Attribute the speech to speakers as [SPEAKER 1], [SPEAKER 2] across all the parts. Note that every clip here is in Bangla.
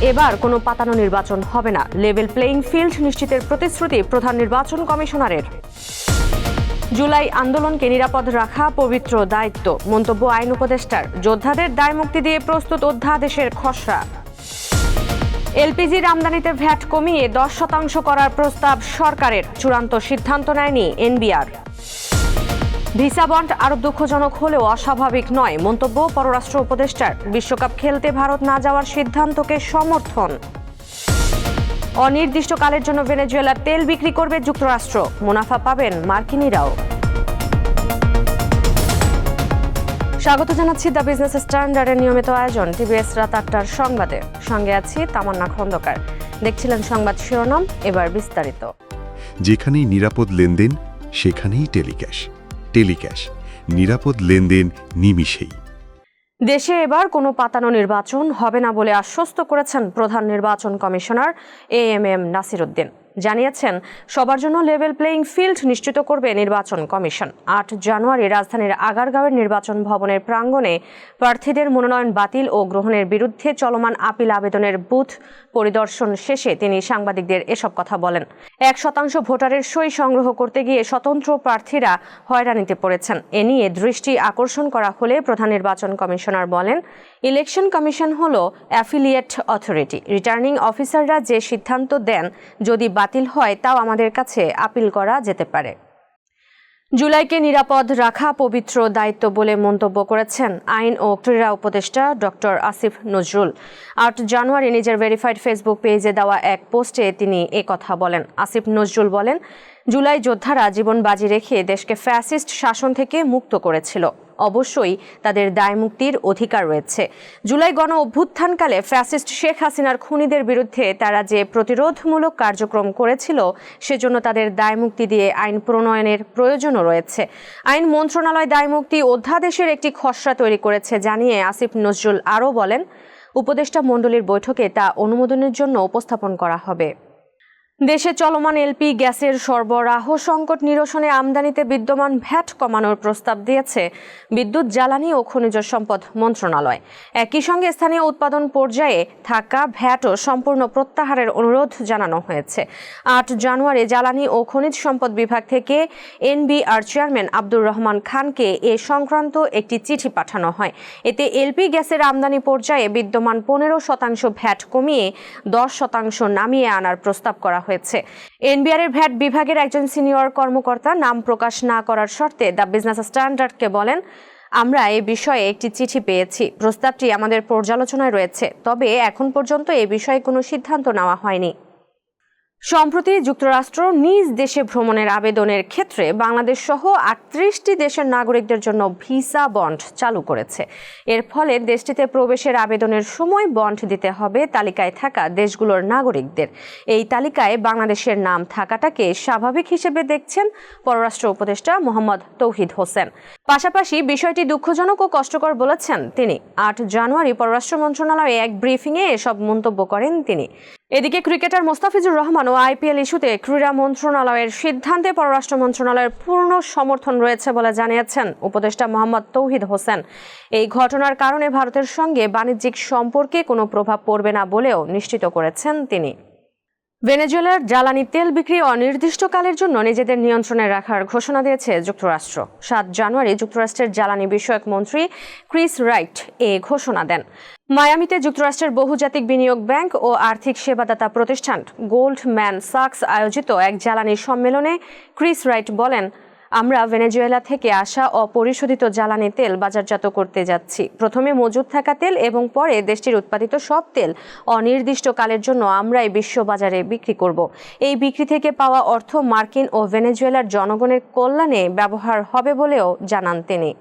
[SPEAKER 1] এবার কোনো পাতানো নির্বাচন হবে না, লেভেল প্লেইং ফিল্ড নিশ্চিতের প্রতিশ্রুতি প্রধান নির্বাচন কমিশনারের। জুলাই আন্দোলনকে নিরাপদ রাখা পবিত্র দায়িত্ব, মন্তব্য আইন উপদেষ্টার। যোদ্ধাদের দায় মুক্তি দিয়ে প্রস্তুত অধ্যাদেশের খসড়া। এলপিজির আমদানিতে ভ্যাট কমিয়ে 10% করার প্রস্তাব সরকারের, চূড়ান্ত সিদ্ধান্ত নেয়নি এনবিআর। ভিসা বন্ড আরো দুঃখজনক হলেও অস্বাভাবিক নয়, মন্তব্য পররাষ্ট্র উপদেষ্টার। বিশ্বকাপ খেলতে ভারত না যাওয়ার সিদ্ধান্তকে সমর্থন। অনির্দিষ্টকালের জন্য ভেনেজুয়েলার তেল বিক্রি করবে যুক্তরাষ্ট্র, মুনাফা পাবেন মার্কিনিরাও। স্বাগত জানাচ্ছি দ্য বিজনেস স্ট্যান্ডার্ডের নিয়মিত আয়োজন টিভিএস রাত 8টার সংবাদে। সঙ্গে আছি তামান্না খন্দকার। দেখছিলেন সংবাদ শিরোনাম, এবার বিস্তারিত।
[SPEAKER 2] যেখানেই নিরাপদ লেনদেন সেখানেই টেলিক্যাশ। টেলিক্যাশ, নিরাপদ লেনদেন নিমিষেই।
[SPEAKER 1] দেশে এবার কোনো পাতানো নির্বাচন হবে না বলে আশ্বস্ত করেছেন প্রধান নির্বাচন কমিশনার এএমএম নাসির উদ্দিন। জানিয়েছেন, সবার জন্য লেভেল প্লেইং ফিল্ড নিশ্চিত করবে নির্বাচন কমিশন। 8 জানুয়ারি রাজধানীর আগারগাঁওয়ের নির্বাচন ভবনের প্রাঙ্গণে প্রার্থীদের মনোনয়ন বাতিল ও গ্রহণের বিরুদ্ধে চলমান আপিল আবেদনের বুথ পরিদর্শন শেষে তিনি সাংবাদিকদের এসব কথা বলেন। 1% ভোটারের সই সংগ্রহ করতে গিয়ে স্বতন্ত্র প্রার্থীরা হয়রানিতে পড়েছেন। এ নিয়ে দৃষ্টি আকর্ষণ করা হলে প্রধান নির্বাচন কমিশনার বলেন, ইলেকশন কমিশন হল অ্যাফিলিয়েট অথরিটি। রিটার্নিং অফিসাররা যে সিদ্ধান্ত দেন যদি বাতিল হয় তাও আমাদের কাছে আপিল করা যেতে পারে। জুলাইকে নিরাপদ রাখা পবিত্র দায়িত্ব বলে মন্তব্য করেছেন আইন ও ক্রীড়া উপদেষ্টা ডক্টর আসিফ নজরুল। 8 জানুয়ারি নিজের ভেরিফাইড ফেসবুক পেজে দেওয়া এক পোস্টে তিনি কথা বলেন। আসিফ নজরুল বলেন, জুলাই যোদ্ধারা জীবন বাজি রেখে দেশকে ফ্যাসিস্ট শাসন থেকে মুক্ত করেছিল। অবশ্যই তাদের দায় মুক্তির অধিকার রয়েছে। জুলাই গণ অভ্যুত্থানকালে ফ্যাসিস্ট শেখ হাসিনার খুনিদের বিরুদ্ধে তারা যে প্রতিরোধমূলক কার্যক্রম করেছিল, সেজন্য তাদের দায় মুক্তি দিয়ে আইন প্রণয়নের প্রয়োজনও রয়েছে। আইন মন্ত্রণালয় দায় মুক্তি অধ্যাদেশের একটি খসড়া তৈরি করেছে জানিয়ে আসিফ নজরুল আরও বলেন, উপদেষ্টা মণ্ডলীর বৈঠকে তা অনুমোদনের জন্য উপস্থাপন করা হবে। দেশে চলমান এলপি গ্যাসের সরবরাহ সংকট নিরসনে আমদানিতে বিদ্যমান ভ্যাট কমানোর প্রস্তাব দিয়েছে বিদ্যুৎ, জ্বালানি ও খনিজ সম্পদ মন্ত্রণালয়। একই সঙ্গে স্থানীয় উৎপাদন পর্যায়ে থাকা ভ্যাটও সম্পূর্ণ প্রত্যাহারের অনুরোধ জানানো হয়েছে। 8 জানুয়ারি জ্বালানি ও খনিজ সম্পদ বিভাগ থেকে এনবিআর চেয়ারম্যান আব্দুর রহমান খানকে এ সংক্রান্ত একটি চিঠি পাঠানো হয়। এতে এলপি গ্যাসের আমদানি পর্যায়ে বিদ্যমান 15% ভ্যাট কমিয়ে 10% নামিয়ে আনার প্রস্তাব করা হয়েছে। এনবিআর ভ্যাট বিভাগের একজন সিনিয়র কর্মকর্তা নাম প্রকাশ না করার শর্তে দ্য বিজনেস স্ট্যান্ডার্ডকে বলেন, আমরা এ বিষয়ে একটি চিঠি পেয়েছি, প্রস্তাবটি আমাদের পর্যালোচনায় রয়েছে, তবে এখন পর্যন্ত এ বিষয়ে কোনো সিদ্ধান্ত নেওয়া হয়নি। সম্প্রতি যুক্তরাষ্ট্র নিজ দেশে ভ্রমণের আবেদনের ক্ষেত্রে বাংলাদেশ সহ 38টি দেশের নাগরিকদের জন্য ভিসা বন্ড চালু করেছে। এর ফলে দেশটিতে প্রবেশের আবেদনের সময় বন্ড দিতে হবে তালিকায় থাকা দেশগুলোর নাগরিকদের। এই তালিকায় বাংলাদেশের নাম থাকাটাকে স্বাভাবিক হিসেবে দেখছেন পররাষ্ট্র উপদেষ্টা মোহাম্মদ তৌহিদ হোসেন। পাশাপাশি বিষয়টি দুঃখজনক ও কষ্টকর বলেছেন তিনি। 8 জানুয়ারি পররাষ্ট্র মন্ত্রণালয়ে এক ব্রিফিংয়ে এসব মন্তব্য করেন তিনি। এদিকে ক্রিকেটার মোস্তাফিজুর রহমান ও আইপিএল ইস্যুতে ক্রীড়া মন্ত্রণালয়ের সিদ্ধান্তে পররাষ্ট্র মন্ত্রণালয়ের পূর্ণ সমর্থন রয়েছে বলে জানিয়েছেন উপদেষ্টা মোহাম্মদ তৌহিদ হোসেন। এই ঘটনার কারণে ভারতের সঙ্গে বাণিজ্যিক সম্পর্কে কোনো প্রভাব পড়বে না বলেও নিশ্চিত করেছেন তিনি। ভেনেজুয়েলার জ্বালানি তেল বিক্রি অনির্দিষ্টকালের জন্য নিজেদের নিয়ন্ত্রণে রাখার ঘোষণা দিয়েছে যুক্তরাষ্ট্র। 7 জানুয়ারি যুক্তরাষ্ট্রের জ্বালানি বিষয়ক মন্ত্রী ক্রিস রাইট এ ঘোষণা দেন। মায়ামিতে যুক্তরাষ্ট্রের বহুজাতিক বিনিয়োগ ব্যাংক ও আর্থিক সেবাদাতা প্রতিষ্ঠান গোল্ডম্যান সাকস আয়োজিত এক জ্বালানি সম্মেলনে ক্রিস রাইট বলেন, আমরা ভেনেজুয়েলা থেকে আসা অপরিশোধিত জ্বালানি তেল বাজারজাত করতে যাচ্ছি। প্রথমে মজুদ থাকা তেল এবং পরে দেশটির উৎপাদিত সব তেল অনির্দিষ্টকালের জন্য আমরাই বিশ্ববাজারে বিক্রি করব। এই বিক্রি থেকে পাওয়া অর্থ মার্কিন ও ভেনেজুয়েলার জনগণের কল্যাণে ব্যবহার হবে বলেও জানান তিনি।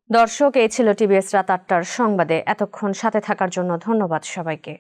[SPEAKER 1] দর্শক, এই ছিল টিভিএস রাত 8টার সংবাদে। এতক্ষণ সাথে থাকার জন্য ধন্যবাদ সবাইকে।